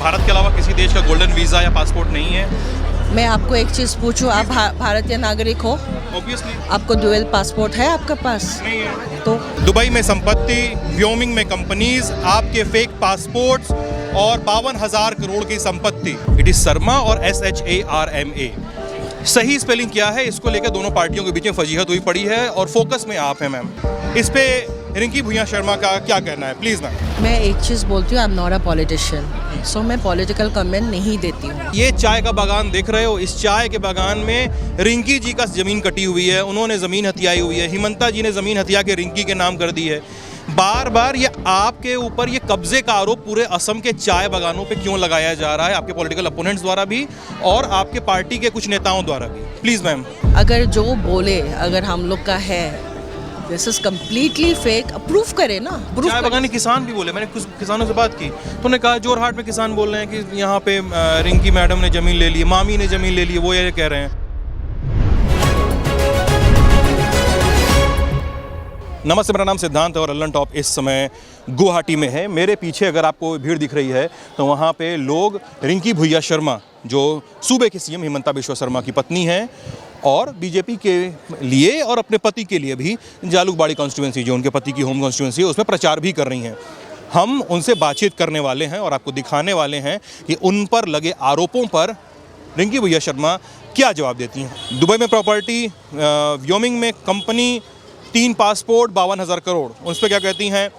भारत के अलावा किसी देश का गोल्डन वीज़ा या पासपोर्ट नहीं है? मैं आपको एक चीज़ पूछूं, आप भारतीय नागरिक हो? ऑब्वियसली आपको डुअल पासपोर्ट है आपके पास? नहीं है। तो दुबई में संपत्ति, व्योमिंग में कंपनीज, आपके फेक पासपोर्ट्स और 52,000 करोड़ की संपत्ति। इट इज शर्मा और SHARMA। सही स्पेलिंग क्या है, इसको लेकर दोनों पार्टियों के बीच में फजीहत हुई पड़ी है और फोकस में आप हैं मैम। इस पे रिंकी भुइयां शर्मा का क्या कहना है, प्लीज़ मैम? मैं एक चीज़ बोलती हूँ, I am not a politician, so मैं पॉलिटिकल कमेंट नहीं देती हूँ। ये चाय का बागान देख रहे हो, इस चाय के बागान में रिंकी जी का ज़मीन कटी हुई है, उन्होंने ज़मीन हथियाई हुई है, हिमंता जी ने ज़मीन हथिया के रिंकी के नाम कर दी है। बार बार ये आपके ऊपर ये कब्जे का आरोप पूरे असम के चाय बागानों पे क्यों लगाया जा रहा है, आपके पॉलिटिकल अपोनेंट्स द्वारा भी और आपके पार्टी के कुछ नेताओं द्वारा भी? Please ma'am. अगर जो बोले, अगर हम लोग का है this is completely fake, approve करे ना, प्रूफ चाय बागानी किसान भी बोले, मैंने कुछ किसानों से बात की तो उन्होंने कहा जोरहाट में किसान बोल रहे हैं कि यहाँ पे रिंकी मैडम ने ज़मीन ले ली, मामी ने ज़मीन ले ली, वो ये कह रहे हैं। नमस्ते, मेरा नाम सिद्धांत है और लल्लन टॉप इस समय गुवाहाटी में है। मेरे पीछे अगर आपको भीड़ दिख रही है तो वहाँ पे लोग रिंकी भुइयां शर्मा, जो सूबे के सीएम हिमंता बिश्वा शर्मा की पत्नी हैं और बीजेपी के लिए और अपने पति के लिए भी जालूकबाड़ी कॉन्स्टिट्यूंसी, जो उनके पति की होम कॉन्स्टिट्यूंसी है, उसमें प्रचार भी कर रही हैं। हम उनसे बातचीत करने वाले हैं और आपको दिखाने वाले हैं कि उन पर लगे आरोपों पर रिंकी भुइयां शर्मा क्या जवाब देती हैं। दुबई में प्रॉपर्टी, व्योमिंग में कंपनी, 3 पासपोर्ट, 52,000 करोड़, उस पर क्या कहती हैं?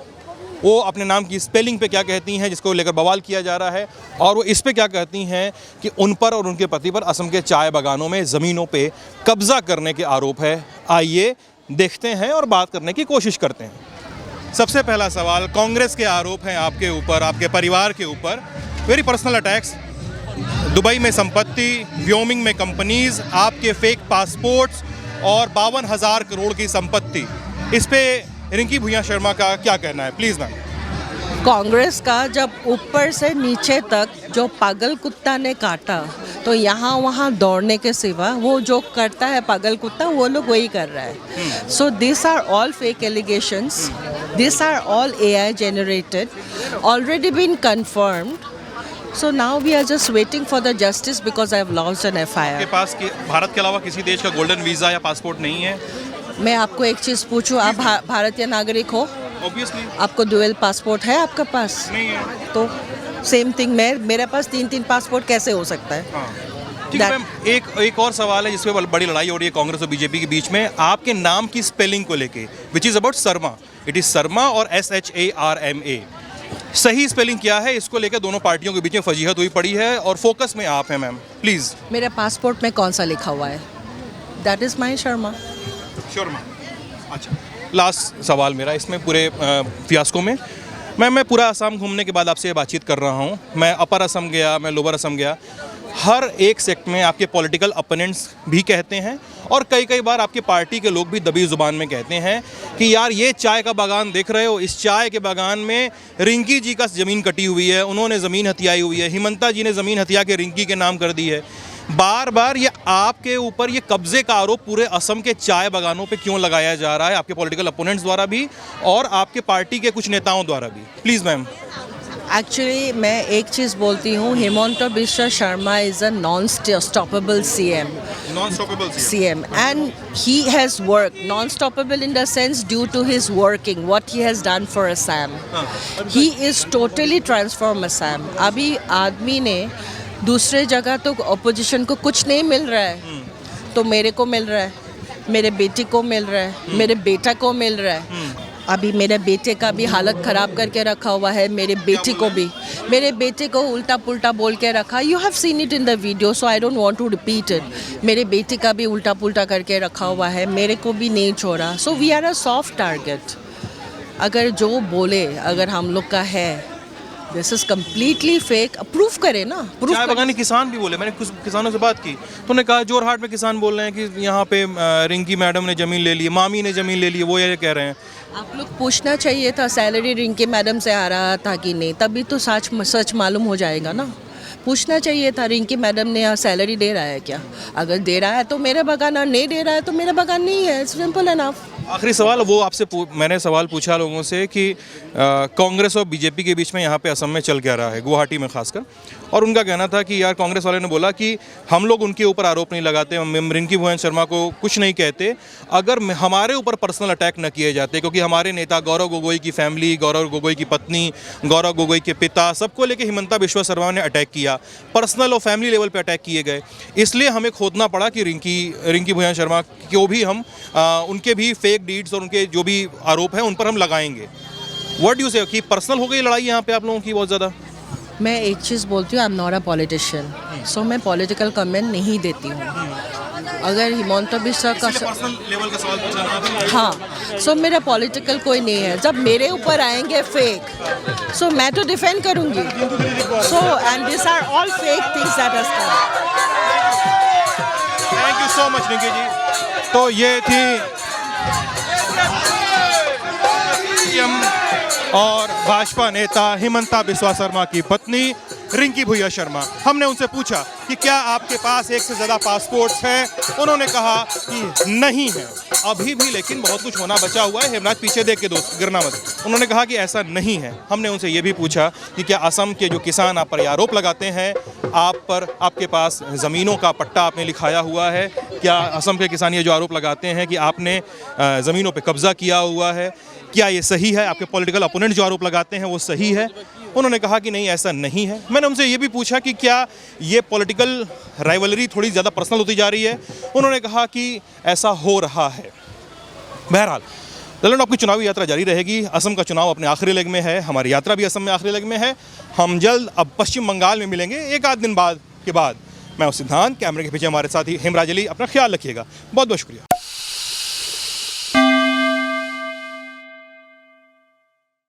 वो अपने नाम की स्पेलिंग पे क्या कहती हैं, जिसको लेकर बवाल किया जा रहा है, और वो इस पे क्या कहती हैं कि उन पर और उनके पति पर असम के चाय बागानों में ज़मीनों पे कब्जा करने के आरोप है। आइए देखते हैं और बात करने की कोशिश करते हैं। सबसे पहला सवाल, कांग्रेस के आरोप हैं आपके ऊपर, आपके परिवार के ऊपर, वेरी पर्सनल अटैक्स। दुबई में संपत्ति, व्योमिंग में कंपनीज, आपके फेक पासपोर्ट्स और 52,000 करोड़ की संपत्ति। इस पे रिंकी भुइयां शर्मा का क्या कहना है, प्लीज़ मैम? कांग्रेस का जब ऊपर से नीचे तक जो पागल कुत्ता ने काटा, तो यहाँ वहाँ दौड़ने के सिवा वो जो करता है पागल कुत्ता, वो लोग वही कर रहा है। So this are all fake allegations, this are all AI generated, already been confirmed. So now we are just waiting for the justice because I have launched an FIR. आपके पास भारत के अलावा किसी देश का गोल्डन वीज़ा या passport नहीं है? मैं आपको एक चीज़ पूछूं, आप भारतीय नागरिक हो? ऑब्वियसली आपको डुअल पासपोर्ट है आपके पास? नहीं है। तो सेम थिंग, मेरे पास 3 पासपोर्ट कैसे हो सकता है? हाँ ठीक है मैम। एक और सवाल है जिसपे बड़ी लड़ाई हो रही है कांग्रेस और बीजेपी के बीच में, आपके नाम की स्पेलिंग को लेके, which is about Sharma. It is Sharma और SHARMA। सही स्पेलिंग क्या है, इसको लेकर दोनों पार्टियों के बीच में फजीहत हुई पड़ी है और फोकस में आप हैं मैम, प्लीज़। मेरे पासपोर्ट में कौन सा लिखा हुआ है? That is my Sharma. Sharma. अच्छा, लास्ट सवाल मेरा इसमें पूरे फियास्को में। मैं पूरा असम घूमने के बाद आपसे ये बातचीत कर रहा हूँ। मैं अपर असम गया, मैं लोअर असम गया, हर एक सेक्ट में आपके पॉलिटिकल अपोनेंट्स भी कहते हैं और कई बार आपके पार्टी के लोग भी दबी ज़ुबान में कहते हैं कि यार ये चाय का बागान देख रहे हो, इस चाय के बागान में रिंकी जी का ज़मीन कटी हुई है, उन्होंने ज़मीन हथियाई हुई है, हिमंता जी ने ज़मीन हथिया के रिंकी के नाम कर दी है। बार बार ये आपके ऊपर ये कब्जे का आरोप पूरे असम के चाय बागानों पे क्यों लगाया जा रहा है, आपके पॉलिटिकल अपोनेंट्स द्वारा भी और आपके पार्टी के कुछ नेताओं द्वारा भी? Please ma'am. एक्चुअली मैं एक चीज़ बोलती हूँ, Himanta Bishwa Sharma is a non stoppable CM. Non-stoppable CM, and he has worked non-stoppable in the sense due to his working, what he has done for Assam. He is totally transformed Assam. अभी आदमी ने दूसरे जगह तो अपोजिशन को कुछ नहीं मिल रहा है, तो मेरे को मिल रहा है, मेरे बेटी को मिल रहा है, मेरे बेटा को मिल रहा है। अभी मेरे बेटे का भी हालत ख़राब करके रखा हुआ है, मेरे बेटी को भी, मेरे बेटे को उल्टा पुल्टा बोल के रखा। You have seen it in the video, so I don't want to repeat it. मेरे बेटे का भी उल्टा पुल्टा करके रखा हुआ है, मेरे को भी नहीं छोड़ा। So we are a soft target. अगर जो बोले, अगर हम लोग का है this is completely fake, approve करे ना, प्रूफ। चाय बागानी किसान भी बोले, मैंने कुछ किसानों से बात की तो उन्होंने कहा जोरहाट में किसान बोल रहे हैं कि यहाँ पे रिंकी मैडम ने ज़मीन ले ली, मामी ने ज़मीन ले ली, वो ये कह रहे हैं। आप लोग पूछना चाहिए था सैलरी रिंकी मैडम से आ रहा था कि नहीं, तभी तो सच मालूम हो जाएगा ना। पूछना चाहिए था रिंकी मैडम ने यहाँ सैलरी दे रहा है क्या? अगर दे रहा है तो मेरा बगान, और नहीं दे रहा है तो मेरा बगान नहीं है। Simple enough. आखिरी सवाल वो आपसे मैंने सवाल पूछा लोगों से कि कांग्रेस और बीजेपी के बीच में यहाँ पे असम में चल क्या रहा है, गुवाहाटी में खासकर, और उनका कहना था कि यार कांग्रेस वाले ने बोला कि हम लोग उनके ऊपर आरोप नहीं लगाते, हम रिंकी भुवन शर्मा को कुछ नहीं कहते अगर हमारे ऊपर पर्सनल अटैक न किए जाते, क्योंकि हमारे नेता गौरव गोगोई की फैमिली, गौरव गोगोई की पत्नी, गौरव गोगोई के पिता, सबको लेके हिमंता बिश्वा शर्मा ने अटैक किया, पर्सनल और फैमिली लेवल पे अटैक किए गए, इसलिए हमें खोदना पड़ा कि रिंकी भुवन शर्मा को भी हम उनके भी फेक डीड्स और उनके जो भी आरोप हैं उन पर हम लगाएंगे। व्हाट डू यू से कि पर्सनल हो गई लड़ाई यहाँ पे आप लोगों की बहुत ज़्यादा? मैं एक चीज़ बोलती हूँ, I am not a politician, so मैं पॉलिटिकल कमेंट नहीं देती हूँ। अगर हिमंता बिश्वा का पर्सनल लेवल का सवाल पूछा ना आपने? हाँ, सो मेरा पॉलिटिकल कोई नहीं है। जब मेरे ऊपर आएंगे फेक, सो मैं तो डिफेंड करूँगी। So and this are all fake things that has come. Thank you so much Rinki ji. तो ये थी सीएम और भाजपा नेता हिमंता बिश्वा शर्मा की पत्नी रिंकी भुइया शर्मा। हमने उनसे पूछा कि क्या आपके पास एक से ज़्यादा पासपोर्ट्स हैं? उन्होंने कहा कि नहीं है अभी भी, लेकिन बहुत कुछ होना बचा हुआ है। हेमराज पीछे देख के दोस्त गिरना मत। उन्होंने कहा कि ऐसा नहीं है। हमने उनसे ये भी पूछा कि क्या असम के जो किसान आप पर आरोप लगाते हैं, आप पर आपके पास ज़मीनों का पट्टा आपने लिखाया हुआ है, क्या असम के किसान ये जो आरोप लगाते हैं कि आपने ज़मीनों पर कब्जा किया हुआ है, क्या ये सही है? आपके पॉलिटिकल अपोनेंट जो आरोप लगाते हैं वो सही है? उन्होंने कहा कि नहीं ऐसा नहीं है। मैंने उनसे ये भी पूछा कि क्या ये पॉलिटिकल राइवलरी थोड़ी ज़्यादा पर्सनल होती जा रही है? उन्होंने कहा कि ऐसा हो रहा है। बहरहाल ललन आपकी चुनावी यात्रा जारी रहेगी। असम का चुनाव अपने आखिरी लेग में है, हमारी यात्रा भी असम में आखिरी लेग में है। हम जल्द अब पश्चिम बंगाल में मिलेंगे एक आध दिन बाद के बाद। मैं सिद्धांत, कैमरे के पीछे हमारे साथी हेमराज अली। अपना ख्याल रखिएगा। बहुत बहुत शुक्रिया।